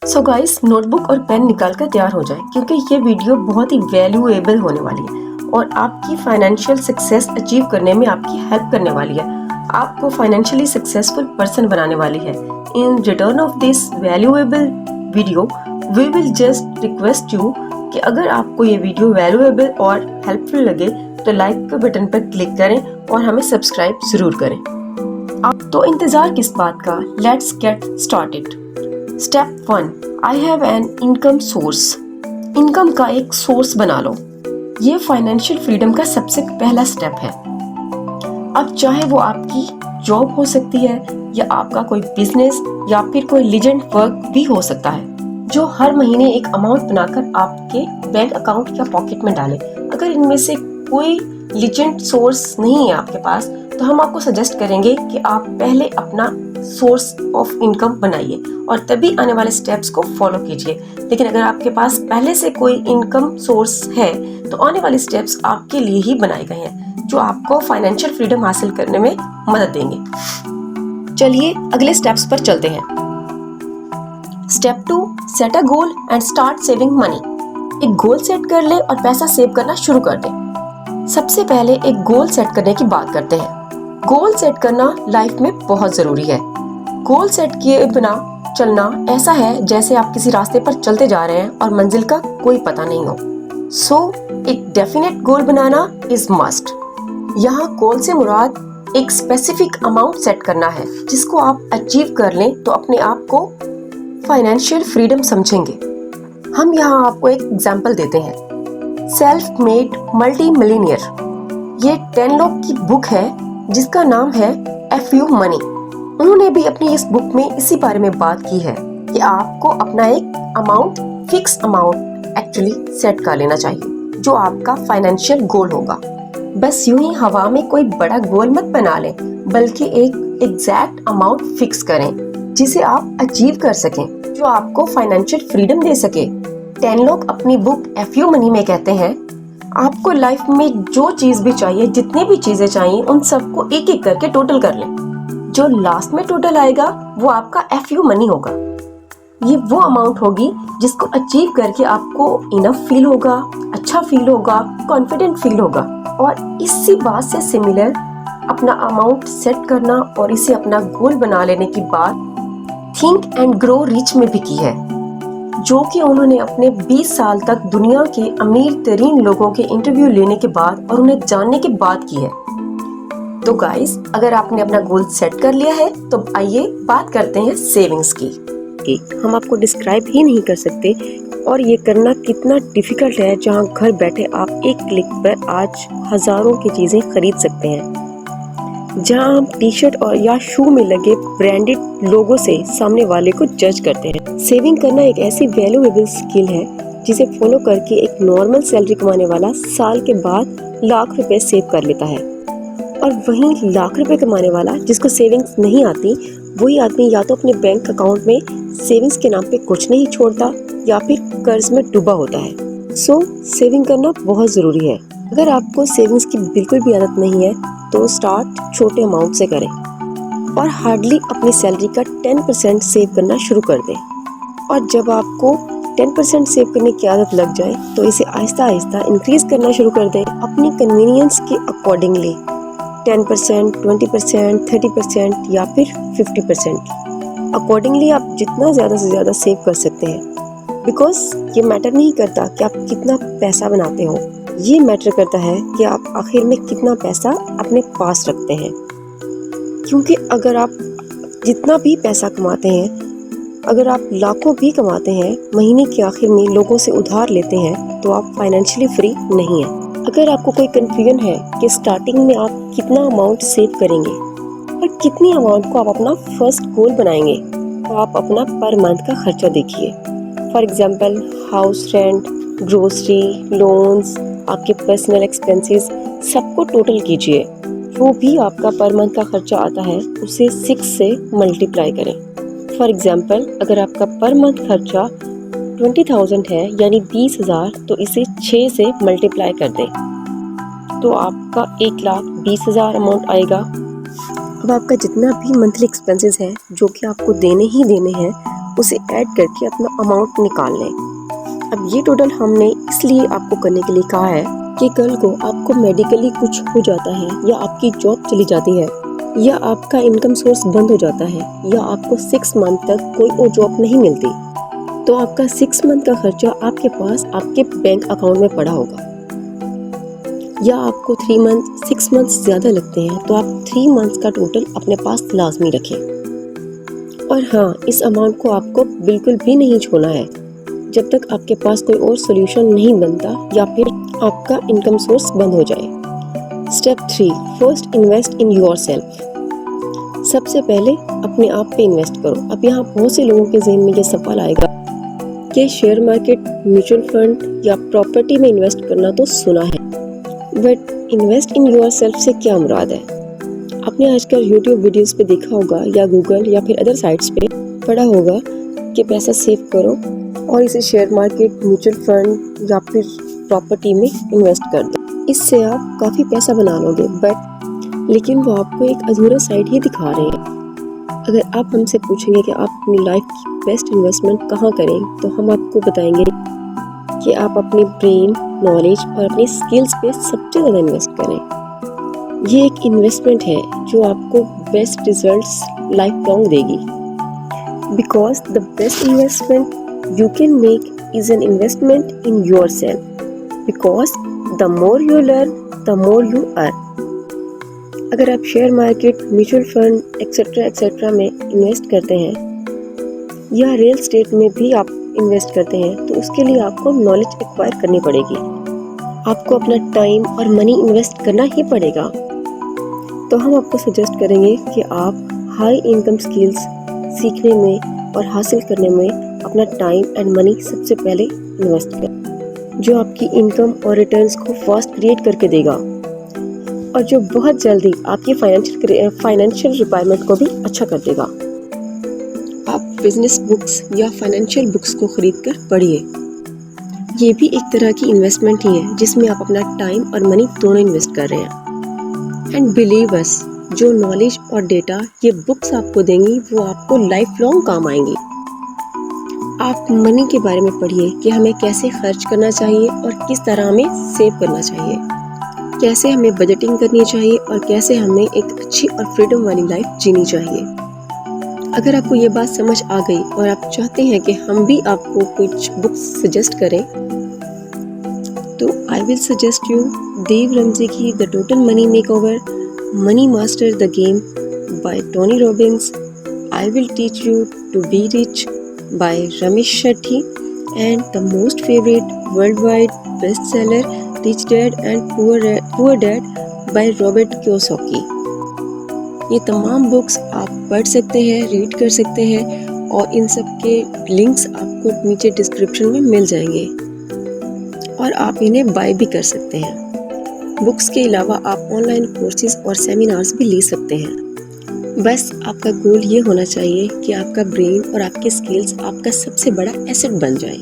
So guys, notebook और pen निकाल कर तैयार हो जाए क्योंकि ये वीडियो बहुत ही वैल्यूएबल होने वाली है और आपकी फाइनेंशियल सक्सेस अचीव करने में आपकी हेल्प करने वाली है। आपको फाइनेंशियली सक्सेसफुल पर्सन बनाने वाली है। In return of this valuable video we will just request you कि अगर आपको ये वीडियो वैल्यूएबल और हेल्पफुल लगे तो लाइक के बटन पर क्लिक करें और हमें सब्सक्राइब जरूर करें। आप तो इंतजार किस बात का, let's get started. Step 1, I have an income source. Income का एक सोर्स बना लो। ये फाइनेंशियल फ्रीडम का सबसे पहला स्टेप है। अब चाहे वो आपकी जॉब हो सकती है या आपका कोई बिजनेस या फिर कोई लीजेंड वर्क भी हो सकता है जो हर महीने एक अमाउंट बनाकर आपके बैंक अकाउंट या पॉकेट में डाले। अगर इनमें से कोई लीजेंड सोर्स नहीं है आपके पास तो हम आपको सजेस्ट करेंगे कि आप पहले अपना सोर्स ऑफ इनकम बनाइए और तभी आने वाले स्टेप्स को फॉलो कीजिए। लेकिन अगर आपके पास पहले से कोई इनकम सोर्स है तो आने वाले स्टेप्स आपके लिए ही बनाए गए हैं जो आपको फाइनेंशियल फ्रीडम हासिल करने में मदद देंगे। चलिए अगले स्टेप्स पर चलते हैं। Step 2, set a goal and start saving money. एक गोल सेट कर ले और पैसा सेव करना शुरू कर दे। सबसे पहले एक गोल सेट करने की बात करते हैं। गोल सेट करना लाइफ में बहुत जरूरी है। गोल सेट किए बिना चलना ऐसा है जैसे आप किसी रास्ते पर चलते जा रहे हैं और मंजिल का कोई पता नहीं हो। सो एक definite goal banana is must. यहाँ गोल से मुराद एक स्पेसिफिक अमाउंट सेट करना है जिसको आप अचीव कर लें तो अपने आप को फाइनेंशियल फ्रीडम समझेंगे। हम यहाँ आपको एक एग्जाम्पल देते हैं। सेल्फ मेड मल्टी मिलियनियर, ये 10 लोग की बुक है जिसका नाम है FU मनी। उन्होंने भी अपनी इस बुक में इसी बारे में बात की है कि आपको अपना एक amount, fix amount actually set कर लेना चाहिए जो आपका फाइनेंशियल गोल होगा। बस यूं ही हवा में कोई बड़ा गोल मत बना लें बल्कि एक एग्जैक्ट अमाउंट फिक्स करें जिसे आप अचीव कर सकें, जो आपको फाइनेंशियल फ्रीडम दे सके। 10 लोग अपनी बुक FU मनी में कहते हैं आपको लाइफ में जो चीज भी चाहिए, जितनी भी चीजें चाहिए, उन सबको एक एक करके टोटल कर लें। जो लास्ट में टोटल आएगा वो आपका FU मनी होगा। ये वो अमाउंट होगी जिसको अचीव करके आपको इनफ फील होगा, अच्छा फील होगा, कॉन्फिडेंट फील होगा। और इसी बात से सिमिलर अपना अमाउंट सेट करना और इसे अपना गोल बना लेने की बात थिंक एंड ग्रो रिच में भी की है, जो कि उन्होंने अपने 20 साल तक दुनिया के अमीर तरीन लोगों के इंटरव्यू लेने के बाद और उन्हें जानने के बाद की है। तो गाइस, अगर आपने अपना गोल सेट कर लिया है तो आइए बात करते हैं सेविंग्स की। हम आपको डिस्क्राइब ही नहीं कर सकते और ये करना कितना डिफिकल्ट है, जहां घर बैठे आप एक क्लिक पर आज हजारों की चीजें खरीद सकते हैं। जहां हम टी-शर्ट और या शू में लगे ब्रांडेड लोगों से सामने वाले को जज करते हैं। सेविंग करना एक ऐसी वैल्यूएबल स्किल है जिसे फॉलो करके एक नॉर्मल सैलरी कमाने वाला साल के बाद लाख रुपए सेव कर लेता है। और वहीं लाख रुपए कमाने वाला जिसको सेविंग्स नहीं आती, वही आदमी या तो अपने बैंक अकाउंट में सेविंग्स के नाम पे कुछ नहीं छोड़ता या फिर कर्ज में डूबा होता है। सो सेविंग करना बहुत जरूरी है। अगर आपको सेविंग्स की बिल्कुल भी आदत नहीं है तो स्टार्ट छोटे अमाउंट से करें और हार्डली अपनी सैलरी का 10% सेव करना शुरू कर दें। और जब आपको 10% सेव करने की आदत लग जाए तो इसे आहिस्ता आहिस्ता इंक्रीज करना शुरू कर दें अपनी कन्वीनियंस के अकॉर्डिंगली। 10%, 20%, 30% या फिर 50% अकॉर्डिंगली आप जितना ज़्यादा से ज़्यादा सेव कर सकते हैं। बिकॉज ये मैटर नहीं करता कि आप कितना पैसा बनाते हो, ये मैटर करता है कि आप आखिर में कितना पैसा अपने पास रखते हैं। क्योंकि अगर आप जितना भी पैसा कमाते हैं, अगर आप लाखों भी कमाते हैं, महीने के आखिर में लोगों से उधार लेते हैं तो आप फाइनेंशियली फ्री नहीं हैं। अगर आपको कोई कंफ्यूजन है कि स्टार्टिंग में आप कितना अमाउंट सेव करेंगे और कितनी अमाउंट को आप अपना फर्स्ट गोल बनाएंगे, तो आप अपना पर मंथ का खर्चा देखिए। For example, house rent, grocery, loans, आपके पर्सनल एक्सपेंसेस सबको टोटल कीजिए। जो भी आपका पर मंथ का खर्चा आता है उसे 6 से मल्टीप्लाई करें। फॉर एग्जाम्पल, अगर आपका पर मंथ खर्चा 20,000 है यानी 20,000, तो इसे 6 से मल्टीप्लाई कर दें तो आपका 1,20,000 अमाउंट आएगा। अब आपका जितना भी मंथली एक्सपेंसेस है जो कि आपको देने ही देने हैं, उसे ऐड करके अपना अमाउंट निकाल लें। अब ये टोटल हमने इसलिए आपको करने के लिए कहा है कि कल को आपको मेडिकली कुछ हो जाता है, या आपकी जॉब चली जाती है, या आपका इनकम सोर्स बंद हो जाता है, या आपको 6 मंथ तक कोई और जॉब नहीं मिलती, तो आपका 6 मंथ का खर्चा आपके पास आपके बैंक अकाउंट में पड़ा होगा। या आपको 6 मंथ ज़्यादा लगते हैं तो आप 3 मंथ का टोटल अपने पास लाजमी रखें। और हाँ, इस अमाउंट को आपको बिल्कुल भी नहीं छोड़ना है जब तक आपके पास कोई और सोल्यूशन नहीं बनता या फिर आपका इनकम सोर्स बंद हो जाए। Step 3, first invest in yourself. सबसे पहले अपने आप पे इन्वेस्ट करो। अब यहाँ बहुत से लोगों के ज़हन में ये सवाल आएगा कि शेयर मार्केट, म्यूचुअल फंड या प्रॉपर्टी में इन्वेस्ट करना तो सुना है, बट इन्वेस्ट इन योरसेल्फ से क्या मुराद है? आपने आजकल यूट्यूब वीडियोस पे देखा होगा या गूगल या फिर अदर साइट्स पे पढ़ा होगा कि पैसा सेव करो और इसे शेयर मार्केट, म्यूचुअल फंड या फिर प्रॉपर्टी में इन्वेस्ट कर दो। इससे आप काफ़ी पैसा बना लोगे, बट लेकिन वो आपको एक अधूरा साइड ही दिखा रहे हैं। अगर आप हमसे पूछेंगे कि आप अपनी लाइफ की बेस्ट इन्वेस्टमेंट कहाँ करें, तो हम आपको बताएंगे कि आप अपनी ब्रेन, नॉलेज और अपनी स्किल्स पे सबसे ज़्यादा इन्वेस्ट करें। ये एक इन्वेस्टमेंट है जो आपको बेस्ट रिजल्ट्स लाइफ लॉन्ग देगी। Because the best investment you can make is an investment in yourself, because the more you learn, the more you earn. अगर आप share market, mutual fund etcetera में invest करते हैं या real estate में भी आप इन्वेस्ट करते हैं, तो उसके लिए आपको नॉलेज एक्वायर करनी पड़ेगी। आपको अपना टाइम और मनी इन्वेस्ट करना ही पड़ेगा। तो हम आपको सजेस्ट करेंगे कि आप हाई इनकम स्किल्स सीखने में और हासिल करने में अपना टाइम एंड मनी सबसे पहले इन्वेस्ट करें, जो आपकी इनकम और रिटर्न्स को फास्ट क्रिएट करके देगा और जो बहुत जल्दी आपकी फाइनेंशियल रिक्वायरमेंट को भी अच्छा कर देगा। आप बिजनेस बुक्स या फाइनेंशियल बुक्स को खरीद कर पढ़िए। ये भी एक तरह की इन्वेस्टमेंट ही है जिसमें आप अपना टाइम और मनी दोनों इन्वेस्ट कर रहे हैं। एंड बिलीव अस, जो नॉलेज और डेटा ये बुक्स आपको देंगी वो आपको लाइफ लॉन्ग काम आएंगी। आप मनी के बारे में पढ़िए कि हमें कैसे खर्च करना चाहिए और किस तरह हमें सेव करना चाहिए, कैसे हमें बजटिंग करनी चाहिए और कैसे हमें एक अच्छी और फ्रीडम वाली लाइफ जीनी चाहिए। अगर आपको ये बात समझ आ गई और आप चाहते हैं कि हम भी आपको कुछ बुक्स सजेस्ट करें, तो I will suggest you Dave Ramsey की the total money makeover, money master the game by Tony Robbins, I will teach you to be rich by Ramesh Shetty, and the most favorite worldwide bestseller Rich Dad and Poor Dad by Robert Kiyosaki। ये तमाम books आप पढ़ सकते हैं, read कर सकते हैं और इन सब के लिंक्स आपको नीचे डिस्क्रिप्शन में मिल जाएंगे और आप इन्हें बाय भी कर सकते हैं। बुक्स के अलावा आप ऑनलाइन कोर्सेज और सेमिनार्स भी ले सकते हैं। बस आपका गोल ये होना चाहिए कि आपका ब्रेन और आपके स्किल्स आपका सबसे बड़ा एसेट बन जाए।